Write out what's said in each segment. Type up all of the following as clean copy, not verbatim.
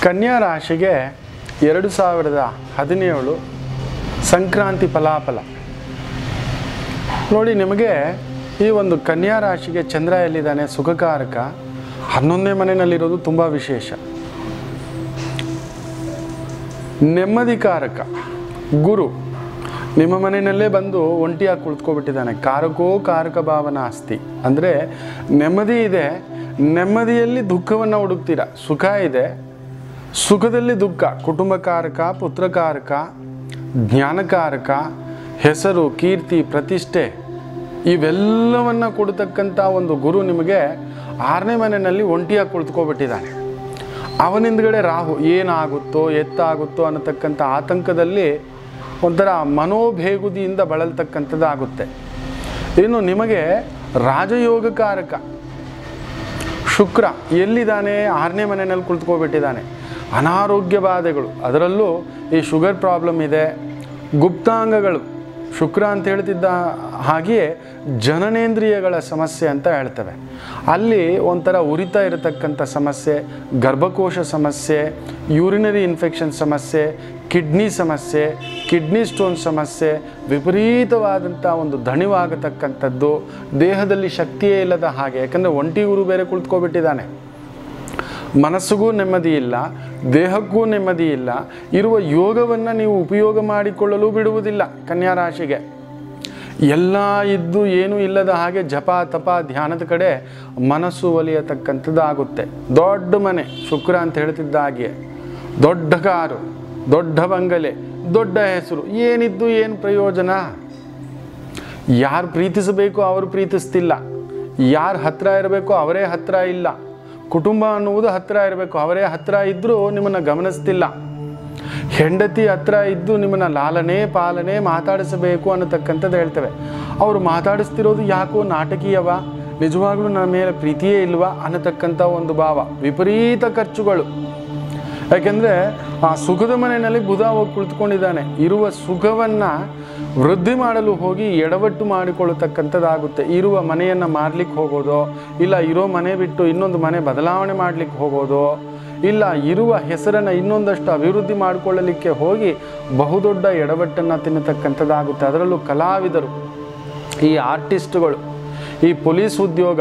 ಕನ್ಯಾ ರಾಶಿಗೆ 2017 ಸಂಕ್ರಾಂತಿ ಫಲಾಫಲ ನೋಡಿ. ನಿಮಗೆ ಈ ಒಂದು ಕನ್ಯಾ ರಾಶಿಗೆ ಚಂದ್ರ ಎಲ್ಲಿದ್ದಾನೆ? ಸುಖಕಾರಕ 11ನೇ ಮನೆಯಲ್ಲಿರೋದು ತುಂಬ ವಿಶೇಷ. ನೆಮ್ಮದಿಕಾರಕ ಗುರು ನಿಮ್ಮ ಮನೆಯಲ್ಲೇ ಬಂದು ಒಂಟಿಯಾಗಿ ಕುಳಿತುಕೊಬಿಟ್ಟಿದ್ದಾನೆ. ಕಾರಕೋ ಕಾರಕ ಭಾವನಾ ಅಸ್ತಿ ಅಂದರೆ ನೆಮ್ಮದಿ ಇದೆ, ನೆಮ್ಮದಿಯಲ್ಲಿ ದುಃಖವನ್ನು ಹುಡುಕ್ತೀರ. ಸುಖ ಇದೆ, ಸುಖದಲ್ಲಿ ದುಃಖ. ಕುಟುಂಬಕಾರಕ, ಪುತ್ರಕಾರಕ, ಜ್ಞಾನಕಾರಕ, ಹೆಸರು, ಕೀರ್ತಿ, ಪ್ರತಿಷ್ಠೆ ಇವೆಲ್ಲವನ್ನು ಕೊಡತಕ್ಕಂಥ ಒಂದು ಗುರು ನಿಮಗೆ 6ನೇ ಮನೆಯಲ್ಲಿ ಒಂಟಿಯಾಗಿ ಕುಳಿತುಕೊಬಿಟ್ಟಿದ್ದಾನೆ. ಅವನಿಂದಗಡೆ ರಾಹು ಏನಾಗುತ್ತೋ ಎತ್ತಾಗುತ್ತೋ ಅನ್ನತಕ್ಕಂಥ ಆತಂಕದಲ್ಲಿ ಒಂಥರ ಮನೋಭೇಗುದಿಯಿಂದ ಬಳಲ್ತಕ್ಕಂಥದ್ದಾಗುತ್ತೆ. ಇನ್ನು ನಿಮಗೆ ರಾಜಯೋಗಕಾರಕ ಶುಕ್ರ ಎಲ್ಲಿದ್ದಾನೆ? 6ನೇ ಮನೆಯಲ್ಲಿ ಕುಳಿತುಕೊಬಿಟ್ಟಿದ್ದಾನೆ. ಅನಾರೋಗ್ಯ ಬಾಧೆಗಳು, ಅದರಲ್ಲೂ ಈ ಶುಗರ್ ಪ್ರಾಬ್ಲಮ್ ಇದೆ, ಗುಪ್ತಾಂಗಗಳು, ಶುಕ್ರ ಅಂತ ಹೇಳ್ತಿದ್ದ ಹಾಗೆಯೇ ಜನನೇಂದ್ರಿಯಗಳ ಸಮಸ್ಯೆ ಅಂತ ಹೇಳ್ತವೆ. ಅಲ್ಲಿ ಒಂಥರ ಉರಿತಾ ಇರತಕ್ಕಂಥ ಸಮಸ್ಯೆ, ಗರ್ಭಕೋಶ ಸಮಸ್ಯೆ, ಯೂರಿನರಿ ಇನ್ಫೆಕ್ಷನ್ ಸಮಸ್ಯೆ, ಕಿಡ್ನಿ ಸಮಸ್ಯೆ, ಕಿಡ್ನಿ ಸ್ಟೋನ್ ಸಮಸ್ಯೆ, ವಿಪರೀತವಾದಂಥ ಒಂದು ದಣಿವಾಗತಕ್ಕಂಥದ್ದು, ದೇಹದಲ್ಲಿ ಶಕ್ತಿಯೇ ಇಲ್ಲದ ಹಾಗೆ. ಯಾಕಂದರೆ ಒಂಟಿ ಗುರು ಬೇರೆ ಕುಳಿತುಕೊಬಿಟ್ಟಿದ್ದಾನೆ. ಮನಸ್ಸಿಗೂ ನೆಮ್ಮದಿ ಇಲ್ಲ, ದೇಹಕ್ಕೂ ನೆಮ್ಮದಿ ಇಲ್ಲ. ಇರುವ ಯೋಗವನ್ನು ನೀವು ಉಪಯೋಗ ಮಾಡಿಕೊಳ್ಳಲು ಬಿಡುವುದಿಲ್ಲ. ಕನ್ಯಾ ರಾಶಿಗೆ ಎಲ್ಲ ಇದ್ದು ಏನೂ ಇಲ್ಲದ ಹಾಗೆ ಜಪ ತಪ ಧ್ಯಾನದ ಕಡೆ ಮನಸ್ಸು ಒಲಿಯತಕ್ಕಂಥದ್ದಾಗುತ್ತೆ. ದೊಡ್ಡ ಮನೆ ಶುಕ್ರ ಅಂತ ಹೇಳ್ತಿದ್ದ ಹಾಗೆ, ದೊಡ್ಡ ಕಾರು, ದೊಡ್ಡ ಬಂಗಲೆ, ದೊಡ್ಡ ಹೆಸರು, ಏನಿದ್ದು ಏನು ಪ್ರಯೋಜನ? ಯಾರು ಪ್ರೀತಿಸಬೇಕು ಅವರು ಪ್ರೀತಿಸ್ತಿಲ್ಲ, ಯಾರು ಹತ್ತಿರ ಇರಬೇಕು ಅವರೇ ಹತ್ತಿರ ಇಲ್ಲ. ಕುಟುಂಬ ಅನ್ನುವುದು ಹತ್ತಿರ ಇರಬೇಕು, ಅವರೇ ಹತ್ತಿರ ಇದ್ದರೂ ನಿಮ್ಮನ್ನು ಗಮನಿಸ್ತಿಲ್ಲ. ಹೆಂಡತಿ ಹತ್ತಿರ ಇದ್ದು ನಿಮ್ಮನ್ನು ಲಾಲನೆ ಪಾಲನೆ ಮಾತಾಡಿಸಬೇಕು ಅನ್ನತಕ್ಕಂಥದ್ದು ಹೇಳ್ತೇವೆ. ಅವರು ಮಾತಾಡಿಸ್ತಿರೋದು ಯಾಕೋ ನಾಟಕೀಯವ, ನಿಜವಾಗ್ಲೂ ನನ್ನ ಮೇಲೆ ಪ್ರೀತಿಯೇ ಇಲ್ವಾ ಅನ್ನತಕ್ಕಂಥ ಒಂದು ಭಾವ. ವಿಪರೀತ ಖರ್ಚುಗಳು. ಯಾಕೆಂದರೆ ಆ ಸುಖದ ಮನೆಯಲ್ಲಿ ಬುಧ ಹೋಗಿ ಕುಳಿತುಕೊಂಡಿದ್ದಾನೆ. ಇರುವ ಸುಖವನ್ನು ವೃದ್ಧಿ ಮಾಡಲು ಹೋಗಿ ಎಡವಟ್ಟು ಮಾಡಿಕೊಳ್ಳತಕ್ಕಂಥದ್ದಾಗುತ್ತೆ. ಇರುವ ಮನೆಯನ್ನು ಮಾರಲಿಕ್ಕೆ ಹೋಗೋದು, ಇಲ್ಲ ಇರೋ ಮನೆ ಬಿಟ್ಟು ಇನ್ನೊಂದು ಮನೆ ಬದಲಾವಣೆ ಮಾಡಲಿಕ್ಕೆ ಹೋಗೋದು, ಇಲ್ಲ ಇರುವ ಹೆಸರನ್ನು ಇನ್ನೊಂದಷ್ಟು ಅಭಿವೃದ್ಧಿ ಮಾಡಿಕೊಳ್ಳಲಿಕ್ಕೆ ಹೋಗಿ ಬಹುದೊಡ್ಡ ಎಡವಟ್ಟನ್ನು ತಿನ್ನತಕ್ಕಂಥದ್ದಾಗುತ್ತೆ. ಅದರಲ್ಲೂ ಕಲಾವಿದರು, ಈ ಆರ್ಟಿಸ್ಟ್ಗಳು, ಈ ಪೊಲೀಸ್ ಉದ್ಯೋಗ,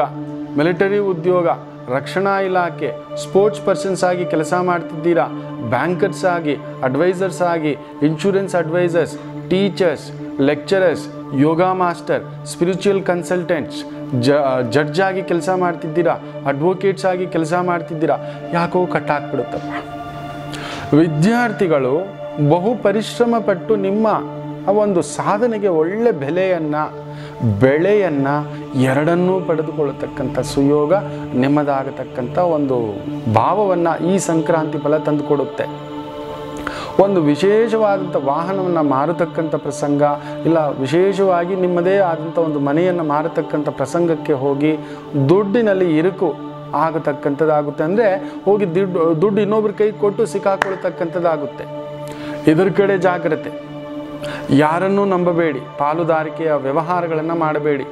ಮಿಲಿಟರಿ ಉದ್ಯೋಗ, ರಕ್ಷಣಾ ಇಲಾಖೆ, ಸ್ಪೋರ್ಟ್ಸ್ ಪರ್ಸನ್ಸ್ ಆಗಿ ಕೆಲಸ ಮಾಡ್ತಿದ್ದೀರಾ, ಬ್ಯಾಂಕರ್ಸ್ ಆಗಿ, ಅಡ್ವೈಸರ್ಸ್ ಆಗಿ, ಇನ್ಶೂರೆನ್ಸ್ ಅಡ್ವೈಸರ್ಸ್, ಟೀಚರ್ಸ್, ಲೆಕ್ಚರರ್ಸ್, ಯೋಗ ಮಾಸ್ಟರ್, ಸ್ಪಿರಿಚುವಲ್ ಕನ್ಸಲ್ಟೆಂಟ್ಸ್, ಜಡ್ಜ್ ಆಗಿ ಕೆಲಸ ಮಾಡ್ತಿದ್ದೀರಾ, ಅಡ್ವೊಕೇಟ್ಸ್ ಆಗಿ ಕೆಲಸ ಮಾಡ್ತಿದ್ದೀರಾ, ಯಾಕೋ ಕಟ್ಟಾಕ್ಬಿಡುತ್ತಪ್ಪ. ವಿದ್ಯಾರ್ಥಿಗಳು ಬಹು ಪರಿಶ್ರಮ ಪಟ್ಟು ನಿಮ್ಮ ಒಂದು ಸಾಧನೆಗೆ ಒಳ್ಳೆ ಬೆಳೆಯನ್ನು ಎರಡನ್ನೂ ಪಡೆದುಕೊಳ್ಳತಕ್ಕಂಥ ಸುಯೋಗ ನಿಮ್ಮದಾಗತಕ್ಕಂಥ ಒಂದು ಭಾವವನ್ನು ಈ ಸಂಕ್ರಾಂತಿ ಫಲ ತಂದುಕೊಡುತ್ತೆ. ಒಂದು ವಿಶೇಷವಾದಂಥ ವಾಹನವನ್ನು ಮಾರತಕ್ಕಂಥ ಪ್ರಸಂಗ, ಇಲ್ಲ ವಿಶೇಷವಾಗಿ ನಿಮ್ಮದೇ ಆದಂಥ ಒಂದು ಮನೆಯನ್ನು ಮಾರತಕ್ಕಂಥ ಪ್ರಸಂಗಕ್ಕೆ ಹೋಗಿ ದುಡ್ಡಿನಲ್ಲಿ ಇರುಕು ಆಗತಕ್ಕಂಥದ್ದಾಗುತ್ತೆ. ಅಂದರೆ ಹೋಗಿ ದುಡ್ಡು ಇನ್ನೊಬ್ರ ಕೈ ಕೊಟ್ಟು ಸಿಕ್ಕಾಕೊಳ್ತಕ್ಕಂಥದ್ದಾಗುತ್ತೆ. ಇದರ ಕಡೆ ಜಾಗ್ರತೆ. ಯಾರನ್ನೂ ನಂಬಬೇಡಿ, ಪಾಲುದಾರಿಕೆಯ ವ್ಯವಹಾರಗಳನ್ನು ಮಾಡಬೇಡಿ,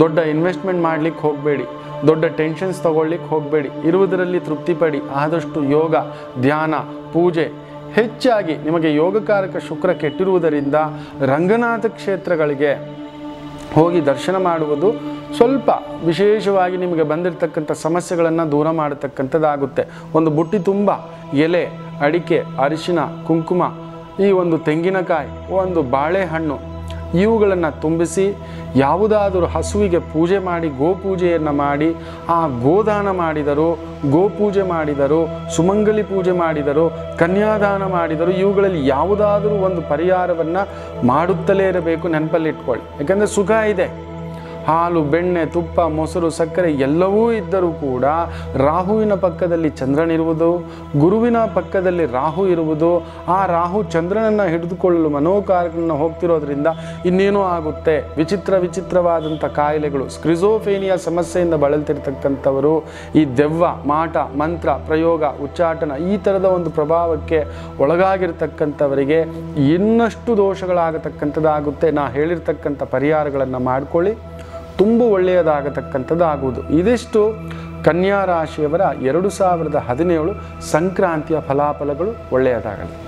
ದೊಡ್ಡ ಇನ್ವೆಸ್ಟ್ಮೆಂಟ್ ಮಾಡಲಿಕ್ಕೆ ಹೋಗಬೇಡಿ, ದೊಡ್ಡ ಟೆನ್ಷನ್ಸ್ ತಗೊಳ್ಳಿಕ್ಕೆ ಹೋಗಬೇಡಿ. ಇರುವುದರಲ್ಲಿ ತೃಪ್ತಿ ಪಡಿ. ಆದಷ್ಟು ಯೋಗ, ಧ್ಯಾನ, ಪೂಜೆ ಹೆಚ್ಚಾಗಿ. ನಿಮಗೆ ಯೋಗಕಾರಕ ಶುಕ್ರ ಕೆಟ್ಟಿರುವುದರಿಂದ ರಂಗನಾಥ ಕ್ಷೇತ್ರಗಳಿಗೆ ಹೋಗಿ ದರ್ಶನ ಮಾಡುವುದು ಸ್ವಲ್ಪ ವಿಶೇಷವಾಗಿ ನಿಮಗೆ ಬಂದಿರತಕ್ಕಂಥ ಸಮಸ್ಯೆಗಳನ್ನು ದೂರ ಮಾಡತಕ್ಕಂಥದ್ದಾಗುತ್ತೆ. ಒಂದು ಬುಟ್ಟಿ ತುಂಬ ಎಲೆ, ಅಡಿಕೆ, ಅರಿಶಿನ, ಕುಂಕುಮ, ಈ ಒಂದು ತೆಂಗಿನಕಾಯಿ, ಒಂದು ಬಾಳೆಹಣ್ಣು ಇವುಗಳನ್ನು ತುಂಬಿಸಿ ಯಾವುದಾದರೂ ಹಸುವಿಗೆ ಪೂಜೆ ಮಾಡಿ, ಗೋಪೂಜೆಯನ್ನು ಮಾಡಿ, ಆ ಗೋದಾನ ಮಾಡಿದರು, ಗೋಪೂಜೆ ಮಾಡಿದರು, ಸುಮಂಗಲಿ ಪೂಜೆ ಮಾಡಿದರು, ಕನ್ಯಾದಾನ ಮಾಡಿದರು, ಇವುಗಳಲ್ಲಿ ಯಾವುದಾದರೂ ಒಂದು ಪರಿಹಾರವನ್ನು ಮಾಡುತ್ತಲೇ ಇರಬೇಕು. ನೆನಪಲ್ಲಿಟ್ಕೊಳ್ಳಿ. ಯಾಕೆಂದರೆ ಸುಖ ಇದೆ. ಹಾಲು, ಬೆಣ್ಣೆ, ತುಪ್ಪ, ಮೊಸರು, ಸಕ್ಕರೆ ಎಲ್ಲವೂ ಇದ್ದರೂ ಕೂಡ ರಾಹುವಿನ ಪಕ್ಕದಲ್ಲಿ ಚಂದ್ರನಿರುವುದು, ಗುರುವಿನ ಪಕ್ಕದಲ್ಲಿ ರಾಹು ಇರುವುದು, ಆ ರಾಹು ಚಂದ್ರನನ್ನು ಹಿಡಿದುಕೊಳ್ಳಲು ಮನೋಕಾರಕವನ್ನು ಹೋಗ್ತಿರೋದ್ರಿಂದ ಇನ್ನೇನೋ ಆಗುತ್ತೆ. ವಿಚಿತ್ರವಾದಂಥ ಕಾಯಿಲೆಗಳು, ಸ್ಕ್ರಿಜೋಫೇನಿಯಾ ಸಮಸ್ಯೆಯಿಂದ ಬಳಲ್ತಿರ್ತಕ್ಕಂಥವರು, ಈ ದೆವ್ವ, ಮಾಟ, ಮಂತ್ರ, ಪ್ರಯೋಗ, ಉಚ್ಚಾಟನ ಈ ಥರದ ಒಂದು ಪ್ರಭಾವಕ್ಕೆ ಒಳಗಾಗಿರ್ತಕ್ಕಂಥವರಿಗೆ ಇನ್ನಷ್ಟು ದೋಷಗಳಾಗತಕ್ಕಂಥದ್ದಾಗುತ್ತೆ. ನಾ ಹೇಳಿರ್ತಕ್ಕಂಥ ಪರಿಹಾರಗಳನ್ನು ಮಾಡಿಕೊಳ್ಳಿ, ತುಂಬ ಒಳ್ಳೆಯದಾಗತಕ್ಕಂಥದ್ದು ಆಗುವುದು. ಇದಿಷ್ಟು ಕನ್ಯಾ ರಾಶಿಯವರ 2017 ಸಂಕ್ರಾಂತಿಯ ಫಲಾಫಲಗಳು ಒಳ್ಳೆಯದಾಗಲಿ.